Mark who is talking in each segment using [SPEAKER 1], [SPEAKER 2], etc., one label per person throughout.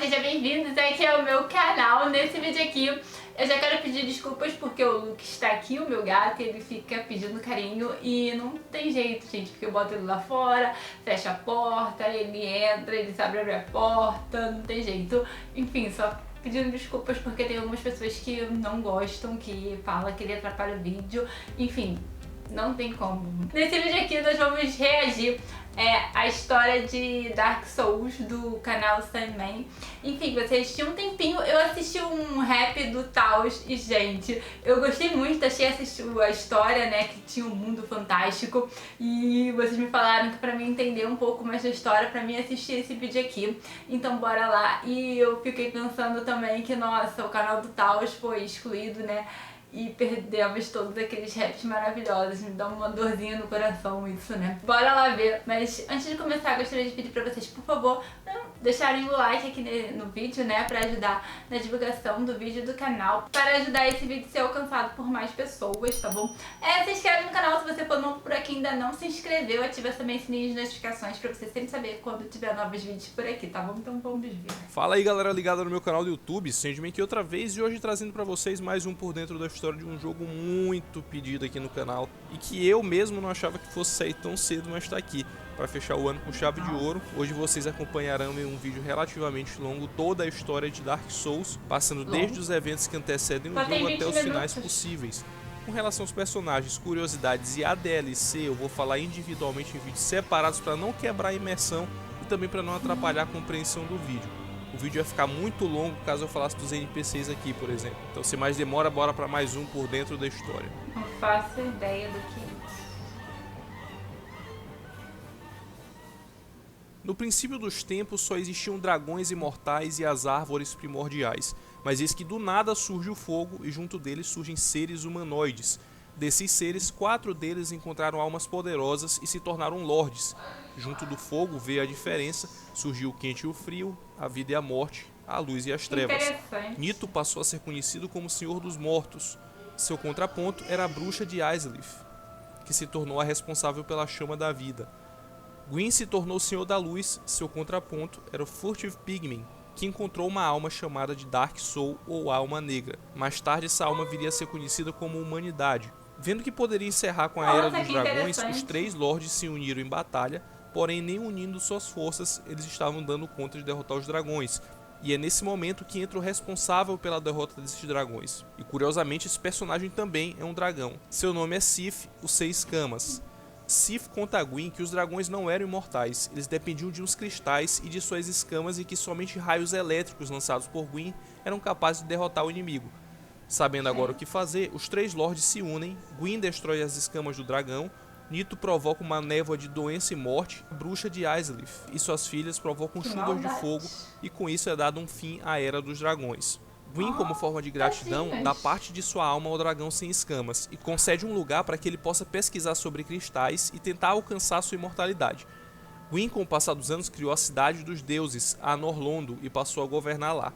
[SPEAKER 1] sejam bem-vindos aqui ao meu canal. Nesse vídeo aqui eu já quero pedir desculpas porque o Luke está aqui, o meu gato, e ele fica pedindo carinho e não tem jeito, gente, porque eu boto ele lá fora, fecho a porta, ele entra, ele sabe abrir a porta, não tem jeito. Enfim, só pedindo desculpas porque tem algumas pessoas que não gostam, que falam que ele atrapalha o vídeo, enfim, não tem como. Nesse vídeo aqui nós vamos reagir a história de Dark Souls do canal Sandman. Enfim, vocês tinham um tempinho, eu assisti um rap do Taos e, gente, eu gostei muito, achei a história, né, que tinha um mundo fantástico, e vocês me falaram que pra mim entender um pouco mais da história, pra mim assistir esse vídeo aqui, então bora lá. E eu fiquei pensando também que, nossa, o canal do Taos foi excluído, né, e perdemos todos aqueles raps maravilhosos. Me dá uma dorzinha no coração isso, né? Bora lá ver. Mas antes de começar, gostaria de pedir pra vocês, por favor, deixarem o like aqui no vídeo, né? Pra ajudar na divulgação do vídeo do canal, para ajudar esse vídeo a ser alcançado por mais pessoas, tá bom? Se inscreve no canal se você for novo por aqui e ainda não se inscreveu. Ativa também o sininho de notificações pra você sempre saber quando tiver novos vídeos por aqui, tá bom? Então vamos ver.
[SPEAKER 2] Fala aí, galera ligada no meu canal do YouTube, Sandman aqui outra vez, e hoje trazendo pra vocês mais um por dentro da história de um jogo muito pedido aqui no canal e que eu mesmo não achava que fosse sair tão cedo, mas tá aqui para fechar o ano com chave de ouro. Hoje vocês acompanharão em um vídeo relativamente longo toda a história de Dark Souls, passando desde os eventos que antecedem o jogo até os finais possíveis. Com relação aos personagens, curiosidades e a DLC, eu vou falar individualmente em vídeos separados para não quebrar a imersão e também para não atrapalhar a compreensão do vídeo. O vídeo ia ficar muito longo caso eu falasse dos NPCs aqui, por exemplo. Então, sem mais demora, bora para mais um por dentro da história.
[SPEAKER 1] Não faço ideia do que é isso.
[SPEAKER 2] No princípio dos tempos só existiam dragões imortais e as árvores primordiais, mas eis que do nada surge o fogo e junto deles surgem seres humanoides. Desses seres, 4 deles encontraram almas poderosas e se tornaram lordes. Junto do fogo veio a diferença, surgiu o quente e o frio, a vida e a morte, a luz e as trevas. Nito passou a ser conhecido como Senhor dos Mortos. Seu contraponto era a bruxa de Izalith, que se tornou a responsável pela chama da vida. Gwyn se tornou Senhor da Luz, seu contraponto era o Furtive Pigman, que encontrou uma alma chamada de Dark Soul ou Alma Negra. Mais tarde essa alma viria a ser conhecida como Humanidade. Vendo que poderia encerrar com a Era dos Dragões, os 3 lordes se uniram em batalha, porém nem unindo suas forças eles estavam dando conta de derrotar os dragões. E é nesse momento que entra o responsável pela derrota desses dragões. E curiosamente esse personagem também é um dragão. Seu nome é Sif, o Seis Camas. Sif conta a Gwyn que os dragões não eram imortais, eles dependiam de uns cristais e de suas escamas e que somente raios elétricos lançados por Gwyn eram capazes de derrotar o inimigo. Sabendo agora o que fazer, os 3 lordes se unem, Gwyn destrói as escamas do dragão, Nito provoca uma névoa de doença e morte, a bruxa de Izalith e suas filhas provocam chuvas de fogo e com isso é dado um fim à Era dos Dragões. Gwyn, como forma de gratidão, dá parte de sua alma ao dragão sem escamas e concede um lugar para que ele possa pesquisar sobre cristais e tentar alcançar sua imortalidade. Gwyn, com o passar dos anos, criou a cidade dos deuses, a Norlondo, e passou a governar lá.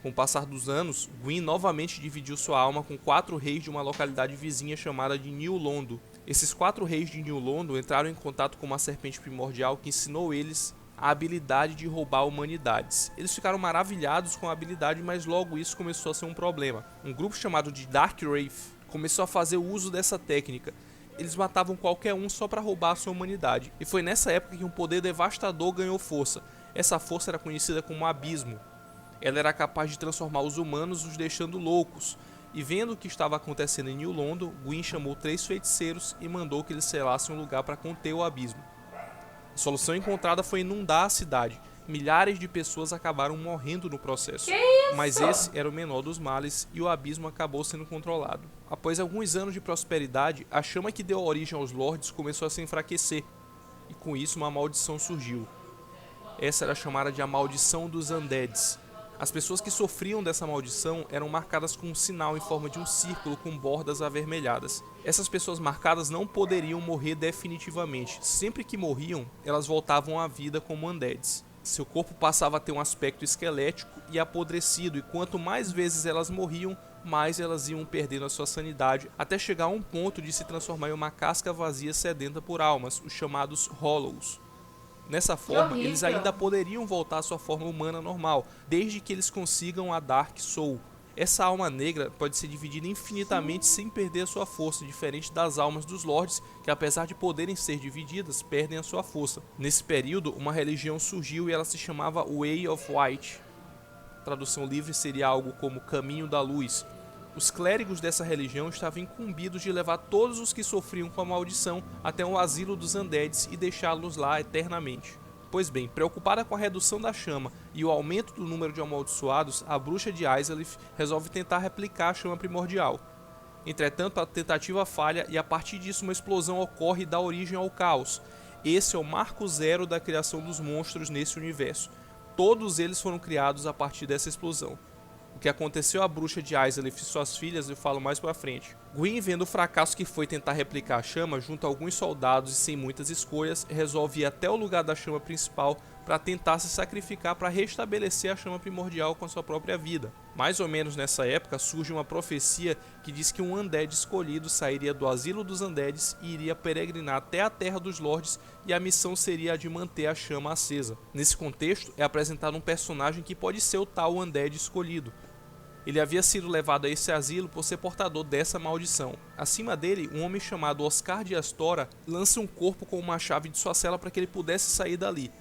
[SPEAKER 2] Com o passar dos anos, Gwyn novamente dividiu sua alma com 4 reis de uma localidade vizinha chamada de New Londo. Esses 4 reis de New Londo entraram em contato com uma serpente primordial que ensinou eles a habilidade de roubar humanidades. Eles ficaram maravilhados com a habilidade, mas logo isso começou a ser um problema. Um grupo chamado de Dark Wraith começou a fazer uso dessa técnica. Eles matavam qualquer um só para roubar a sua humanidade. E foi nessa época que um poder devastador ganhou força. Essa força era conhecida como Abismo. Ela era capaz de transformar os humanos, os deixando loucos. E vendo o que estava acontecendo em New Londo, Gwyn chamou 3 feiticeiros e mandou que eles selassem um lugar para conter o abismo. A solução encontrada foi inundar a cidade. Milhares de pessoas acabaram morrendo no processo. Mas esse era o menor dos males e o abismo acabou sendo controlado. Após alguns anos de prosperidade, a chama que deu origem aos lordes começou a se enfraquecer. E com isso uma maldição surgiu. Essa era chamada de a Maldição dos Undeads. As pessoas que sofriam dessa maldição eram marcadas com um sinal em forma de um círculo com bordas avermelhadas. Essas pessoas marcadas não poderiam morrer definitivamente. Sempre que morriam, elas voltavam à vida como undeads. Seu corpo passava a ter um aspecto esquelético e apodrecido, e quanto mais vezes elas morriam, mais elas iam perdendo a sua sanidade, até chegar a um ponto de se transformar em uma casca vazia sedenta por almas, os chamados Hollows. Nessa forma,
[SPEAKER 1] horrível.
[SPEAKER 2] eles ainda poderiam voltar à sua forma humana normal, desde que eles consigam a Dark Soul. Essa alma negra pode ser dividida infinitamente sem perder a sua força, diferente das almas dos Lords, que apesar de poderem ser divididas, perdem a sua força. Nesse período, uma religião surgiu e ela se chamava Way of White. Tradução livre seria algo como Caminho da Luz. Os clérigos dessa religião estavam incumbidos de levar todos os que sofriam com a maldição até o asilo dos Undeads e deixá-los lá eternamente. Pois bem, preocupada com a redução da chama e o aumento do número de amaldiçoados, a bruxa de Izalith resolve tentar replicar a chama primordial. Entretanto, a tentativa falha e a partir disso uma explosão ocorre e dá origem ao caos. Esse é o marco zero da criação dos monstros nesse universo. Todos eles foram criados a partir dessa explosão. O que aconteceu à bruxa de Izalith e suas filhas eu falo mais pra frente. Gwyn, vendo o fracasso que foi tentar replicar a chama, junto a alguns soldados e sem muitas escolhas, resolve ir até o lugar da chama principal para tentar se sacrificar para restabelecer a chama primordial com a sua própria vida. Mais ou menos nessa época surge uma profecia que diz que um Undead escolhido sairia do asilo dos Undeads e iria peregrinar até a Terra dos Lords, e a missão seria a de manter a chama acesa. Nesse contexto é apresentado um personagem que pode ser o tal Undead escolhido. Ele havia sido levado a esse asilo por ser portador dessa maldição. Acima dele, um homem chamado Oscar de Astora lança um corpo com uma chave de sua cela para que ele pudesse sair dali.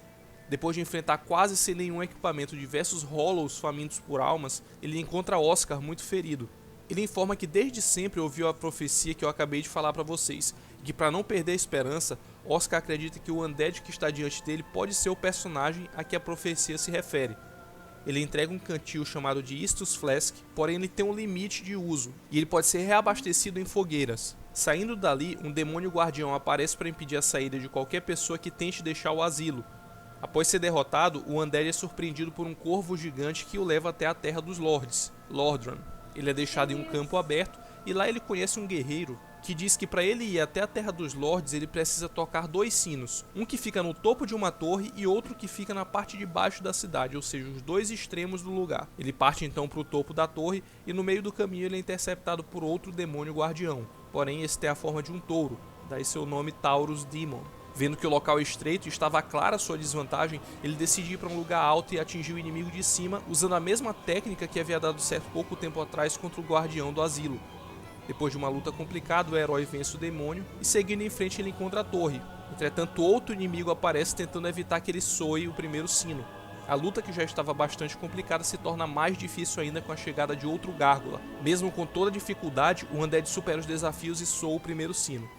[SPEAKER 2] Depois de enfrentar quase sem nenhum equipamento diversos Hollows famintos por almas, ele encontra Oscar muito ferido. Ele informa que desde sempre ouviu a profecia que eu acabei de falar para vocês, e que para não perder a esperança, Oscar acredita que o Undead que está diante dele pode ser o personagem a que a profecia se refere. Ele entrega um cantil chamado de Istus Flask, porém ele tem um limite de uso, e ele pode ser reabastecido em fogueiras. Saindo dali, um demônio guardião aparece para impedir a saída de qualquer pessoa que tente deixar o asilo. Após ser derrotado, o Undead é surpreendido por um corvo gigante que o leva até a Terra dos Lords, Lordran. Ele é deixado em um campo aberto, e lá ele conhece um guerreiro que diz que para ele ir até a Terra dos Lords ele precisa tocar 2 sinos, um que fica no topo de uma torre e outro que fica na parte de baixo da cidade, ou seja, os 2 extremos do lugar. Ele parte então para o topo da torre e no meio do caminho ele é interceptado por outro demônio guardião, porém esse tem a forma de um touro, daí seu nome Taurus Demon. Vendo que o local é estreito e estava clara sua desvantagem, ele decide ir para um lugar alto e atingir o inimigo de cima, usando a mesma técnica que havia dado certo pouco tempo atrás contra o guardião do asilo. Depois de uma luta complicada, o herói vence o demônio e seguindo em frente ele encontra a torre. Entretanto, outro inimigo aparece tentando evitar que ele soe o primeiro sino. A luta, que já estava bastante complicada, se torna mais difícil ainda com a chegada de outro gárgula. Mesmo com toda a dificuldade, o Undead supera os desafios e soa o primeiro sino.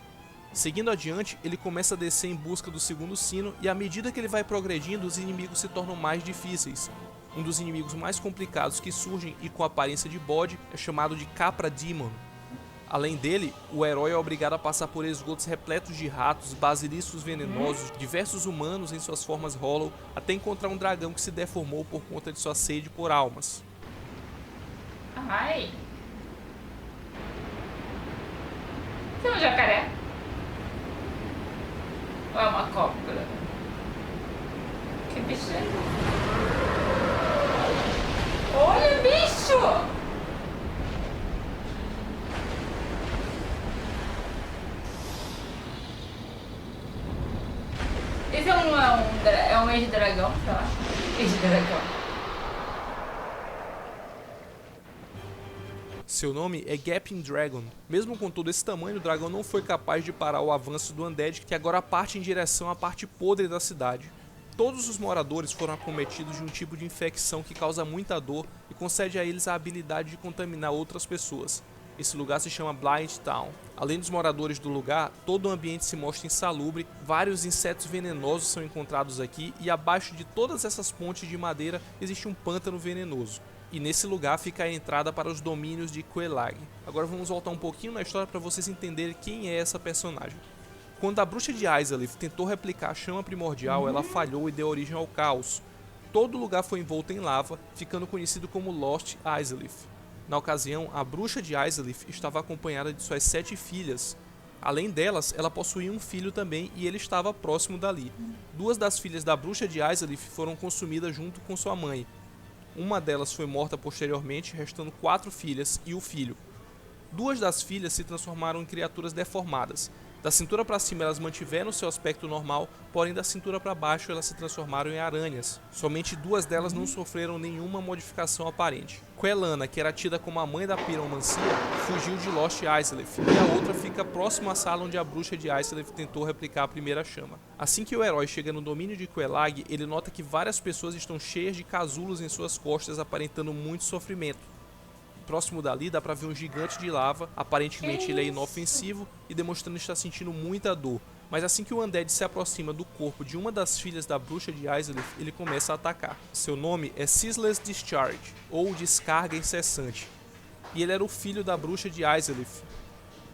[SPEAKER 2] Seguindo adiante, ele começa a descer em busca do segundo sino e à medida que ele vai progredindo, os inimigos se tornam mais difíceis. Um dos inimigos mais complicados que surgem e com aparência de bode é chamado de Capra Demon. Além dele, o herói é obrigado a passar por esgotos repletos de ratos, basiliscos venenosos, diversos humanos em suas formas Hollow, até encontrar um dragão que se deformou por conta de sua sede por almas.
[SPEAKER 1] Ai. Tem um jacaré? Ou é uma cobra? Que bicho é? Olha o bicho! Esse é um ex-dragão, sei lá. Ex-dragão.
[SPEAKER 2] Seu nome é Gaping Dragon. Mesmo com todo esse tamanho, o dragão não foi capaz de parar o avanço do Undead, que agora parte em direção à parte podre da cidade. Todos os moradores foram acometidos de um tipo de infecção que causa muita dor e concede a eles a habilidade de contaminar outras pessoas. Esse lugar se chama Blind Town. Além dos moradores do lugar, todo o ambiente se mostra insalubre, vários insetos venenosos são encontrados aqui e abaixo de todas essas pontes de madeira existe um pântano venenoso. E nesse lugar fica a entrada para os domínios de Quelaag. Agora vamos voltar um pouquinho na história para vocês entenderem quem é essa personagem. Quando a bruxa de Izalith tentou replicar a chama primordial, ela falhou e deu origem ao caos. Todo o lugar foi envolto em lava, ficando conhecido como Lost Izalith. Na ocasião, a bruxa de Izalith estava acompanhada de suas 7 filhas. Além delas, ela possuía um filho também e ele estava próximo dali. 2 das filhas da bruxa de Izalith foram consumidas junto com sua mãe. Uma delas foi morta posteriormente, restando 4 filhas e o filho. 2 das filhas se transformaram em criaturas deformadas. Da cintura para cima elas mantiveram seu aspecto normal, porém da cintura para baixo elas se transformaram em aranhas. Somente 2 delas não sofreram nenhuma modificação aparente. Quelana, que era tida como a mãe da piromancia, fugiu de Lost Isleth, e a outra fica próximo à sala onde a bruxa de Isleth tentou replicar a primeira chama. Assim que o herói chega no domínio de Quelag, ele nota que várias pessoas estão cheias de casulos em suas costas, aparentando muito sofrimento. Próximo dali dá pra ver um gigante de lava, aparentemente ele é inofensivo e demonstrando estar sentindo muita dor. Mas assim que o Undead se aproxima do corpo de uma das filhas da bruxa de Isleth, ele começa a atacar. Seu nome é Ceaseless Discharge, ou Descarga Incessante, e ele era o filho da bruxa de Isleth.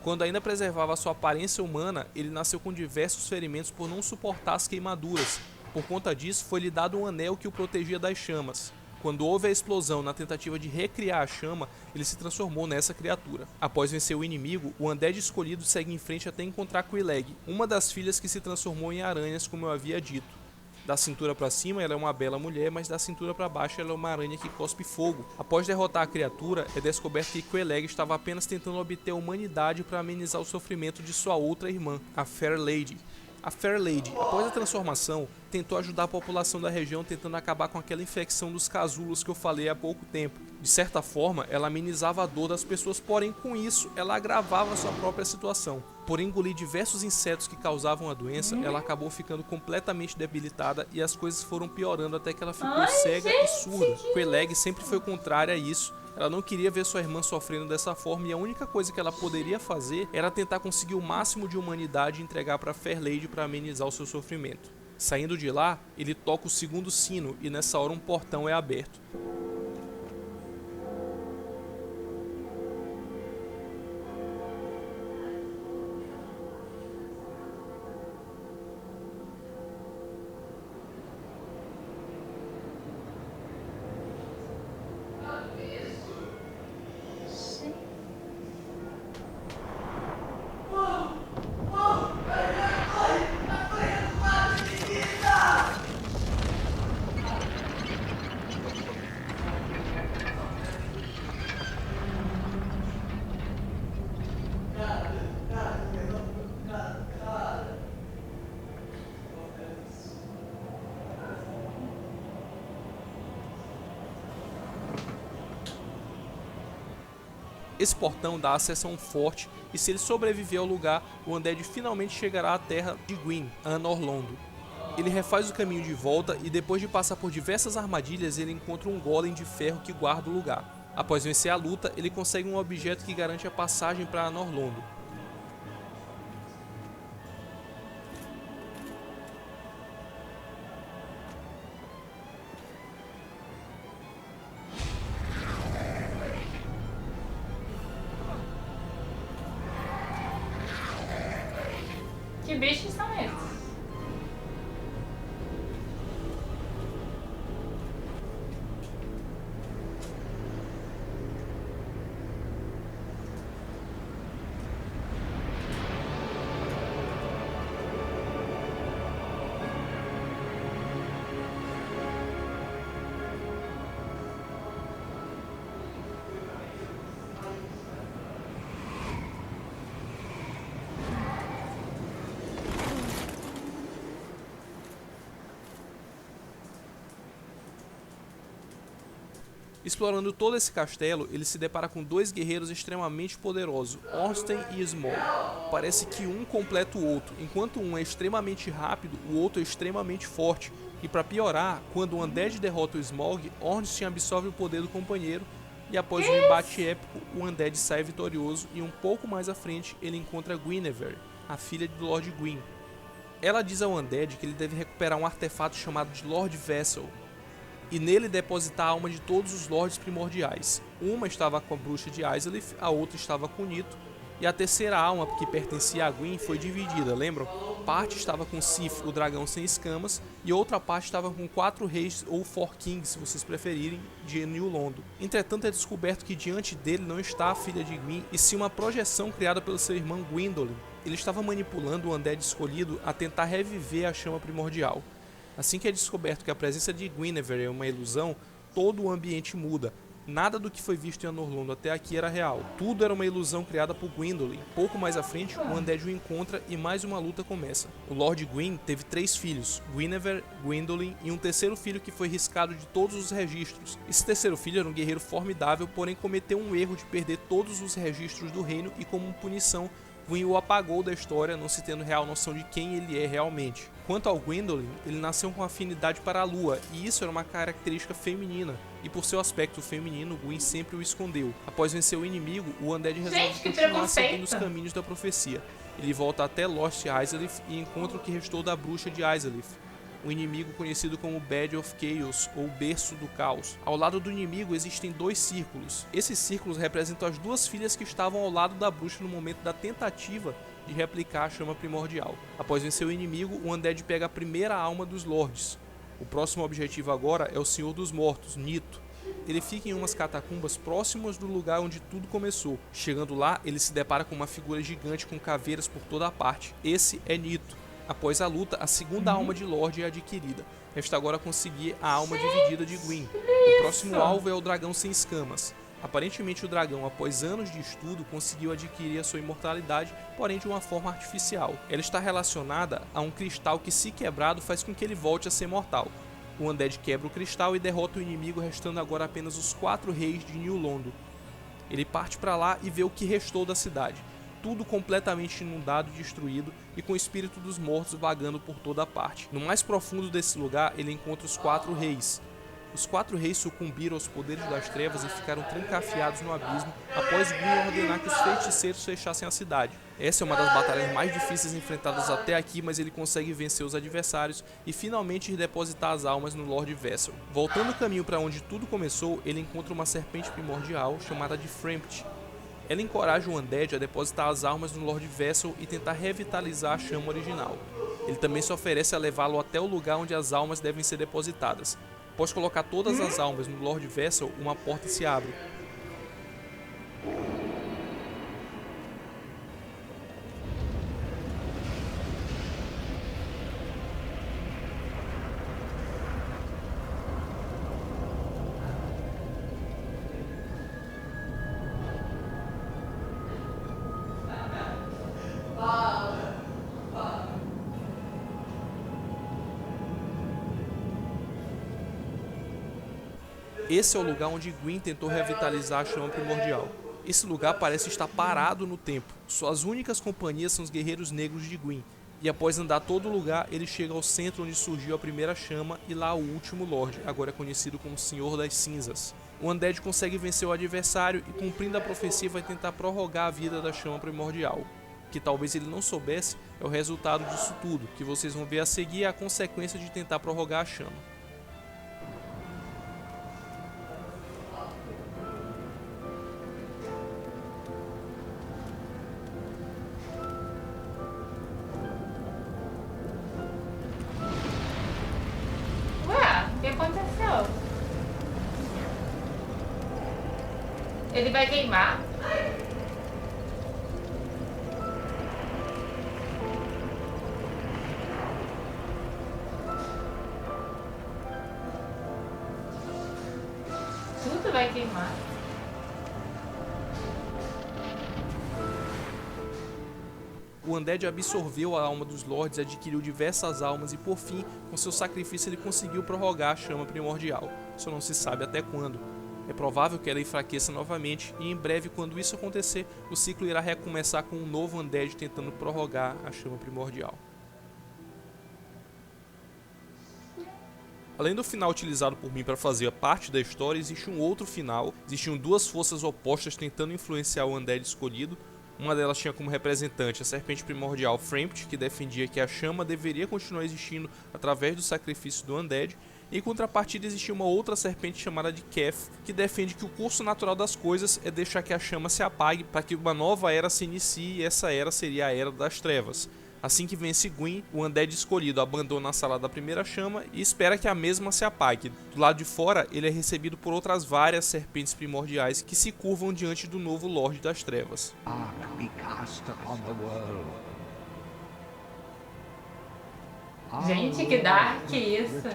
[SPEAKER 2] Quando ainda preservava sua aparência humana, ele nasceu com diversos ferimentos por não suportar as queimaduras. Por conta disso, foi-lhe dado um anel que o protegia das chamas. Quando houve a explosão na tentativa de recriar a chama, ele se transformou nessa criatura. Após vencer o inimigo, o Undead escolhido segue em frente até encontrar Quelag, uma das filhas que se transformou em aranhas, como eu havia dito. Da cintura para cima ela é uma bela mulher, mas da cintura para baixo ela é uma aranha que cospe fogo. Após derrotar a criatura, é descoberto que Quelag estava apenas tentando obter a humanidade para amenizar o sofrimento de sua outra irmã, a Fair Lady. A Fair Lady, após a transformação, tentou ajudar a população da região tentando acabar com aquela infecção dos casulos que eu falei há pouco tempo. De certa forma, ela amenizava a dor das pessoas, porém com isso, ela agravava a sua própria situação. Por engolir diversos insetos que causavam a doença, ela acabou ficando completamente debilitada e as coisas foram piorando até que ela ficou cega e surda. Quelag sempre foi contrária a isso. Ela não queria ver sua irmã sofrendo dessa forma e a única coisa que ela poderia fazer era tentar conseguir o máximo de humanidade e entregar para Fair Lady para amenizar o seu sofrimento. Saindo de lá, ele toca o segundo sino e nessa hora um portão é aberto. Esse portão dá acesso a um forte e se ele sobreviver ao lugar, o Undead finalmente chegará à terra de Gwyn, Anor Londo. Ele refaz o caminho de volta e depois de passar por diversas armadilhas, ele encontra um golem de ferro que guarda o lugar. Após vencer a luta, ele consegue um objeto que garante a passagem para Anor Londo.
[SPEAKER 1] Que bichos são esses?
[SPEAKER 2] Explorando todo esse castelo, ele se depara com 2 guerreiros extremamente poderosos, Ornstein e Smaug. Parece que um completa o outro, enquanto um é extremamente rápido, o outro é extremamente forte. E para piorar, quando o Undead derrota o Smaug, Ornstein absorve o poder do companheiro e após um embate épico, o Undead sai vitorioso e um pouco mais à frente ele encontra Guinevere, a filha do Lord Gwyn. Ela diz ao Undead que ele deve recuperar um artefato chamado de Lord Vessel, e nele depositar a alma de todos os Lords Primordiais. Uma estava com a bruxa de Isleth, a outra estava com Nito, e a terceira alma, que pertencia a Gwyn, foi dividida, lembram? Parte estava com Sif, o dragão sem escamas, e outra parte estava com 4 reis, ou 4 kings, se vocês preferirem, de New Londo. Entretanto, é descoberto que diante dele não está a filha de Gwyn, e sim uma projeção criada pelo seu irmão Gwyndolin. Ele estava manipulando o Undead escolhido a tentar reviver a chama primordial. Assim que é descoberto que a presença de Guinevere é uma ilusão, todo o ambiente muda. Nada do que foi visto em Anor Londo até aqui era real. Tudo era uma ilusão criada por Gwyndolin. Pouco mais à frente, o Undead o encontra e mais uma luta começa. O Lord Gwyn teve 3 filhos, Guinevere, Gwyndolin e um terceiro filho que foi riscado de todos os registros. Esse terceiro filho era um guerreiro formidável, porém cometeu um erro de perder todos os registros do reino e, como punição, Gwyn o apagou da história, não se tendo real noção de quem ele é realmente. Quanto ao Gwyndolin, ele nasceu com afinidade para a lua, e isso era uma característica feminina, e por seu aspecto feminino, Gwyn sempre o escondeu. Após vencer o inimigo, o Undead resolve continuar seguindo os caminhos da profecia. Ele volta até Lost Izalith e encontra o que restou da bruxa de Izalith, um inimigo conhecido como Bed of Chaos, ou Berço do Caos. Ao lado do inimigo existem 2 círculos. Esses círculos representam as 2 filhas que estavam ao lado da bruxa no momento da tentativa de replicar a chama primordial. Após vencer o inimigo, o Undead pega a primeira alma dos Lords. O próximo objetivo agora é o Senhor dos Mortos, Nito. Ele fica em umas catacumbas próximas do lugar onde tudo começou. Chegando lá, ele se depara com uma figura gigante com caveiras por toda a parte. Esse é Nito. Após a luta, a segunda alma de Lorde é adquirida. Resta agora conseguir a alma dividida de Gwyn. O próximo alvo é o dragão sem escamas. Aparentemente o dragão, após anos de estudo, conseguiu adquirir a sua imortalidade, porém de uma forma artificial. Ela está relacionada a um cristal que, se quebrado, faz com que ele volte a ser mortal. O Undead quebra o cristal e derrota o inimigo, restando agora apenas os 4 reis de New Londo. Ele parte para lá e vê o que restou da cidade. Tudo completamente inundado e destruído, e com o espírito dos mortos vagando por toda a parte. No mais profundo desse lugar, ele encontra os 4 reis. Os 4 reis sucumbiram aos poderes das trevas e ficaram trancafiados no abismo após Gwyn ordenar que os feiticeiros fechassem a cidade. Essa é uma das batalhas mais difíceis enfrentadas até aqui, mas ele consegue vencer os adversários e finalmente ir depositar as almas no Lord Vessel. Voltando o caminho para onde tudo começou, ele encontra uma serpente primordial chamada de Frempt. Ela encoraja o Undead a depositar as almas no Lord Vessel e tentar revitalizar a chama original. Ele também se oferece a levá-lo até o lugar onde as almas devem ser depositadas. Após colocar todas as almas no Lord Vessel, uma porta se abre. Esse é o lugar onde Gwyn tentou revitalizar a chama primordial. Esse lugar parece estar parado no tempo. Suas únicas companhias são os guerreiros negros de Gwyn. E após andar todo o lugar, ele chega ao centro onde surgiu a primeira chama e lá o último Lorde, agora conhecido como Senhor das Cinzas. O Undead consegue vencer o adversário e, cumprindo a profecia, vai tentar prorrogar a vida da chama primordial. O que talvez ele não soubesse é o resultado disso tudo, que vocês vão ver a seguir, é a consequência de tentar prorrogar a chama.
[SPEAKER 1] O que aconteceu? Ele vai queimar? Tudo vai queimar.
[SPEAKER 2] O Undead absorveu a alma dos Lords, adquiriu diversas almas e, por fim, com seu sacrifício ele conseguiu prorrogar a chama primordial. Isso não se sabe até quando. É provável que ela enfraqueça novamente e, em breve, quando isso acontecer, o ciclo irá recomeçar com um novo Undead tentando prorrogar a chama primordial. Além do final utilizado por mim para fazer a parte da história, existe um outro final. Existiam 2 forças opostas tentando influenciar o Undead escolhido. Uma delas tinha como representante a serpente primordial Frempt, que defendia que a chama deveria continuar existindo através do sacrifício do Undead. E em contrapartida existia uma outra serpente chamada de Kef, que defende que o curso natural das coisas é deixar que a chama se apague para que uma nova era se inicie, e essa era seria a Era das Trevas. Assim que vence Gwyn, o Undead escolhido abandona a sala da primeira chama e espera que a mesma se apague. Do lado de fora, ele é recebido por outras várias serpentes primordiais que se curvam diante do novo Lorde das Trevas.
[SPEAKER 1] Gente, que dark isso.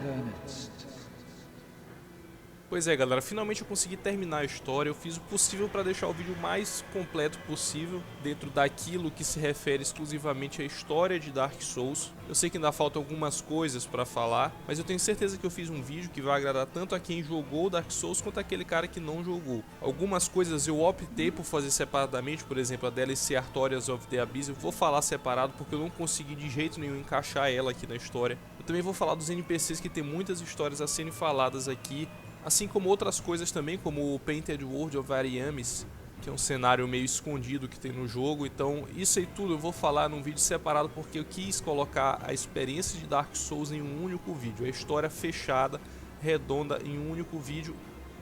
[SPEAKER 2] Pois é, galera, finalmente eu consegui terminar a história. Eu fiz o possível para deixar o vídeo mais completo possível dentro daquilo que se refere exclusivamente à história de Dark Souls. Eu sei que ainda faltam algumas coisas para falar, mas eu tenho certeza que eu fiz um vídeo que vai agradar tanto a quem jogou Dark Souls quanto aquele cara que não jogou. Algumas coisas eu optei por fazer separadamente, por exemplo, a DLC Artorias of the Abyss eu vou falar separado porque eu não consegui de jeito nenhum encaixar ela aqui na história. Eu também vou falar dos NPCs, que tem muitas histórias a serem faladas aqui, assim como outras coisas também, como o Painted World of Ariamis, que é um cenário meio escondido que tem no jogo. Então isso aí tudo eu vou falar num vídeo separado, porque eu quis colocar a experiência de Dark Souls em um único vídeo, a história fechada, redonda, em um único vídeo,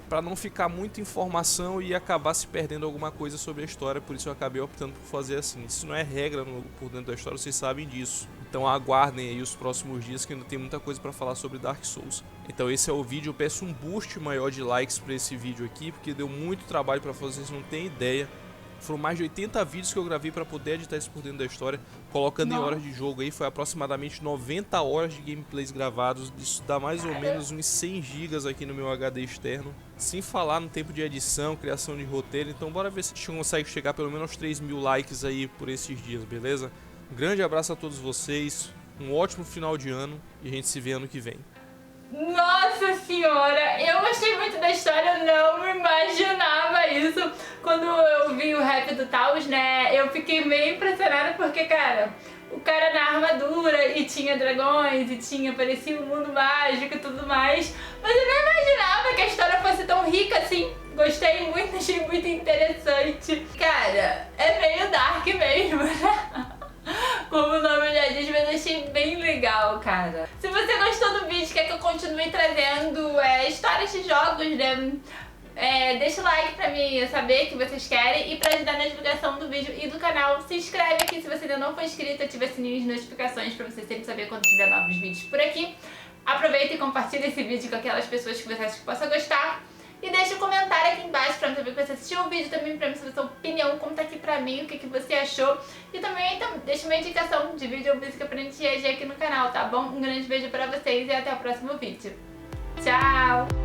[SPEAKER 2] para não ficar muita informação e acabar se perdendo alguma coisa sobre a história. Por isso eu acabei optando por fazer assim. Isso não é regra por dentro da história, vocês sabem disso. Então aguardem aí os próximos dias, que ainda tem muita coisa para falar sobre Dark Souls. Então esse é o vídeo. Eu peço um boost maior de likes para esse vídeo aqui, porque deu muito trabalho para fazer, vocês não têm ideia. Foram mais de 80 vídeos que eu gravei para poder editar isso por dentro da história, colocando em horas de jogo aí. Foi aproximadamente 90 horas de gameplays gravados. Isso dá mais ou menos uns 100 GB aqui no meu HD externo. Sem falar no tempo de edição, criação de roteiro. Então bora ver se a gente consegue chegar pelo menos aos 3.000 likes aí por esses dias, beleza? Um grande abraço a todos vocês, um ótimo final de ano e a gente se vê ano que vem.
[SPEAKER 1] Nossa senhora, eu gostei muito da história, eu não imaginava isso. Quando eu vi o rap do Taos, né, eu fiquei meio impressionada porque, cara, o cara na armadura e tinha dragões e parecia um mundo mágico e tudo mais. Mas eu não imaginava que a história fosse tão rica assim. Gostei muito, achei muito interessante. Cara, é meio dark mesmo, né? Como o nome já diz, mas achei bem legal, cara. Se você gostou do vídeo, quer que eu continue trazendo histórias de jogos, né? Deixa o like pra mim saber que vocês querem. E pra ajudar na divulgação do vídeo e do canal, se inscreve aqui se você ainda não for inscrito. Ativa o sininho de notificações pra você sempre saber quando tiver novos vídeos por aqui. Aproveita e compartilha esse vídeo com aquelas pessoas que você acha que possa gostar. E deixa um comentário aqui embaixo pra eu saber que você assistiu o vídeo, também pra mim saber a sua opinião, conta aqui pra mim o que você achou. E também então, deixa uma indicação de vídeo ou música pra gente reagir aqui no canal, tá bom? Um grande beijo pra vocês e até o próximo vídeo. Tchau!